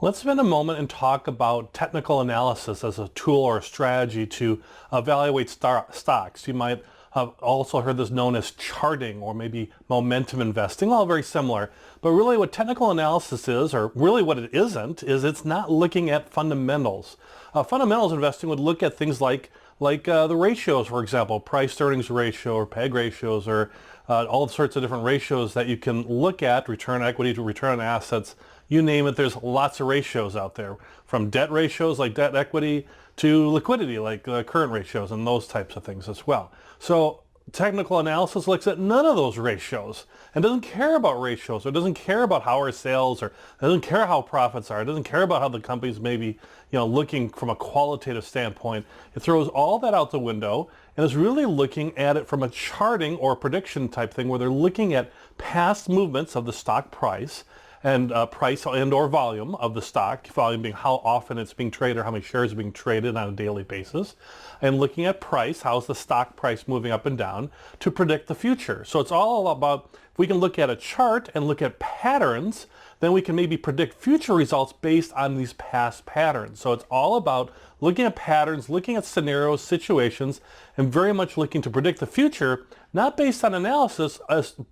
Let's spend a moment and talk about technical analysis as a tool or a strategy to evaluate stocks. You might have also heard this known as charting or maybe momentum investing, all very similar. But really what technical analysis is, or really what it isn't, is it's not looking at fundamentals. Fundamentals investing would look at things like the ratios, for example, price to earnings ratio or PEG ratios, or all sorts of different ratios that you can look at, return on equity to return on assets. You name it, there's lots of ratios out there, from debt ratios like debt equity to liquidity like current ratios and those types of things as well. So technical analysis looks at none of those ratios and doesn't care about ratios, or doesn't care about how our sales, or doesn't care how profits are, it doesn't care about how the company's maybe looking from a qualitative standpoint. It throws all that out the window and is really looking at it from a charting or prediction type thing, where they're looking at past movements of the stock price and price and or volume of the stock, volume being how often it's being traded or how many shares are being traded on a daily basis, and looking at price, how's the stock price moving up and down to predict the future. So it's all about, if we can look at a chart and look at patterns, then we can maybe predict future results based on these past patterns. So it's all about looking at patterns, looking at scenarios, situations, and very much looking to predict the future, not based on analysis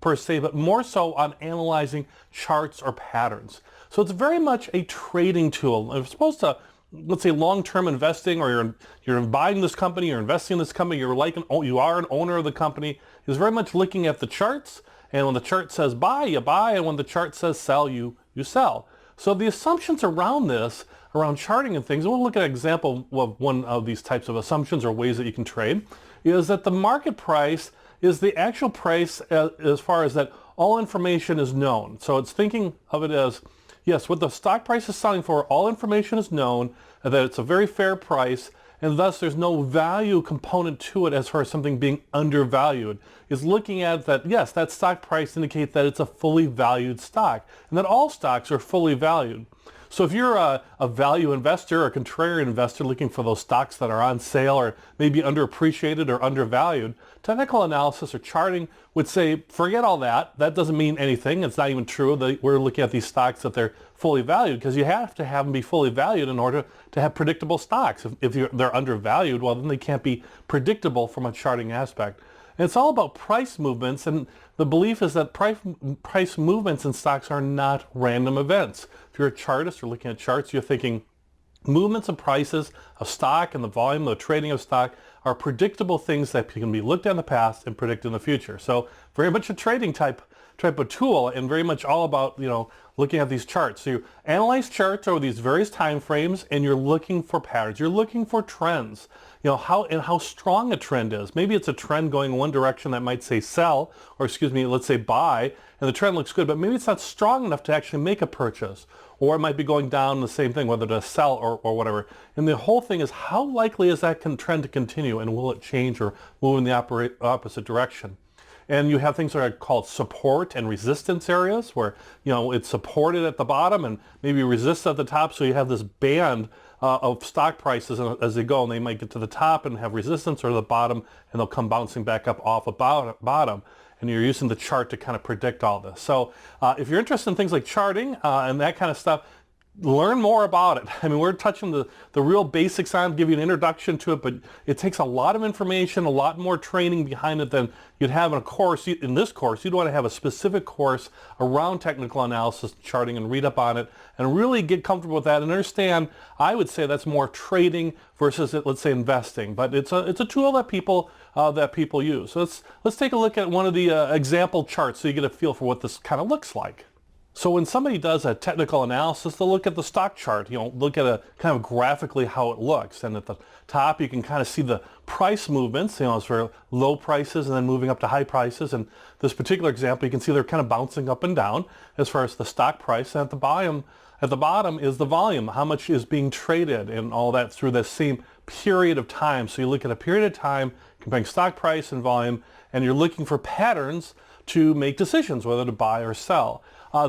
per se, but more so on analyzing charts or patterns. So it's very much a trading tool. It's supposed to, let's say, long-term investing, or you're buying this company, you're investing in this company, you are an owner of the company, is very much looking at the charts. And when the chart says buy, you buy, and when the chart says sell, you sell. So the assumptions around this, around charting and things, and we'll look at an example of one of these types of assumptions or ways that you can trade, is that the market price is the actual price as far as that all information is known. So it's thinking of it as, yes, what the stock price is selling for, all information is known, and that it's a very fair price, and thus there's no value component to it as far as something being undervalued. Is looking at that, yes, that stock price indicates that it's a fully valued stock, and that all stocks are fully valued. So if you're a value investor or a contrarian investor looking for those stocks that are on sale or maybe underappreciated or undervalued, technical analysis or charting would say, forget all that. That doesn't mean anything. It's not even true that we're looking at these stocks that they're fully valued, because you have to have them be fully valued in order to have predictable stocks. If they're undervalued, well, then they can't be predictable from a charting aspect. And it's all about price movements, and the belief is that price movements in stocks are not random events. If you're a chartist or looking at charts, you're thinking movements of prices of stock and the volume, the trading of stock, are predictable things that can be looked at in the past and predicted in the future. So very much a trading type of tool, and very much all about looking at these charts. So you analyze charts over these various time frames, and you're looking for patterns. You're looking for trends. How strong a trend is. Maybe it's a trend going one direction that might say sell, or let's say buy, and the trend looks good, but maybe it's not strong enough to actually make a purchase. Or it might be going down the same thing, whether to sell or whatever. And the whole thing is, how likely is that trend to continue, and will it change or move in the opposite direction? And you have things that are called support and resistance areas, where it's supported at the bottom and maybe resist at the top. So you have this band of stock prices as they go, and they might get to the top and have resistance, or the bottom, and they'll come bouncing back up off the bottom. And you're using the chart to kind of predict all this. So if you're interested in things like charting and that kind of stuff, learn more about it. I mean, we're touching the real basics on, give you an introduction to it, but it takes a lot of information, a lot more training behind it than you'd have in a course. In this course, you'd want to have a specific course around technical analysis, charting, and read up on it, and really get comfortable with that and understand. I would say that's more trading versus, let's say, investing, but it's a tool that people use. So let's take a look at one of the example charts so you get a feel for what this kind of looks like. So when somebody does a technical analysis, they'll look at the stock chart, look at kind of graphically how it looks. And at the top, you can kind of see the price movements, it's for low prices and then moving up to high prices. And this particular example, you can see they're kind of bouncing up and down as far as the stock price. And at the bottom is the volume, how much is being traded, and all that through the same period of time. So you look at a period of time, comparing stock price and volume, and you're looking for patterns to make decisions whether to buy or sell.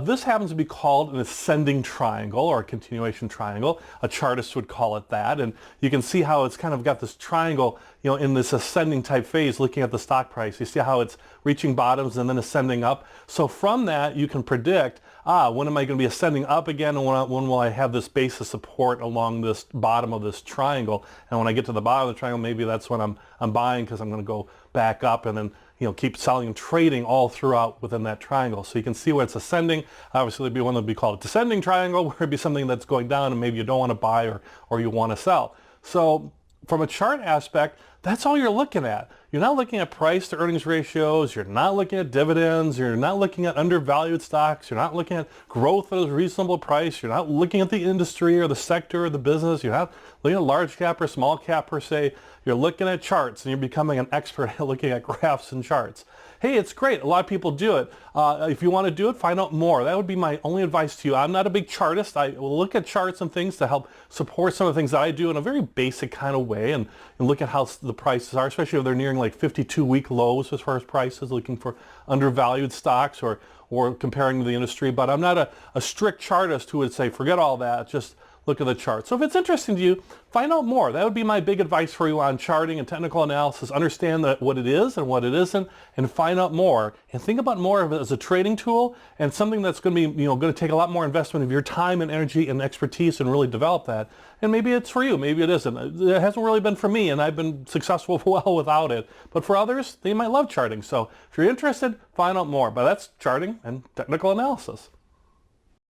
This happens to be called an ascending triangle or a continuation triangle. A chartist would call it that. And you can see how it's kind of got this triangle, in this ascending type phase looking at the stock price. You see how it's reaching bottoms and then ascending up. So from that, you can predict when am I going to be ascending up again, and when will I have this base of support along this bottom of this triangle? And when I get to the bottom of the triangle, maybe that's when I'm buying, because I'm going to go back up and then keep selling and trading all throughout within that triangle. So you can see where it's ascending. Obviously, there'd be one that would be called a descending triangle, where it'd be something that's going down and maybe you don't want to buy or you want to sell. So from a chart aspect, that's all you're looking at. You're not looking at price to earnings ratios. You're not looking at dividends. You're not looking at undervalued stocks. You're not looking at growth at a reasonable price. You're not looking at the industry or the sector or the business. You're not looking at large cap or small cap per se. You're looking at charts, and you're becoming an expert at looking at graphs and charts. Hey, it's great. A lot of people do it. If you want to do it, find out more. That would be my only advice to you. I'm not a big chartist. I will look at charts and things to help support some of the things that I do in a very basic kind of way, and look at how the prices are, especially if they're nearing like 52-week lows as far as prices, looking for undervalued stocks or comparing to the industry. But I'm not a strict chartist who would say, forget all that, just look at the chart. So if it's interesting to you, find out more. That would be my big advice for you on charting and technical analysis. Understand what it is and what it isn't, and find out more. And think about more of it as a trading tool and something that's going to be, going to take a lot more investment of your time and energy and expertise and really develop that. And maybe it's for you, maybe it isn't. It hasn't really been for me, and I've been successful well without it. But for others, they might love charting. So if you're interested, find out more. But that's charting and technical analysis.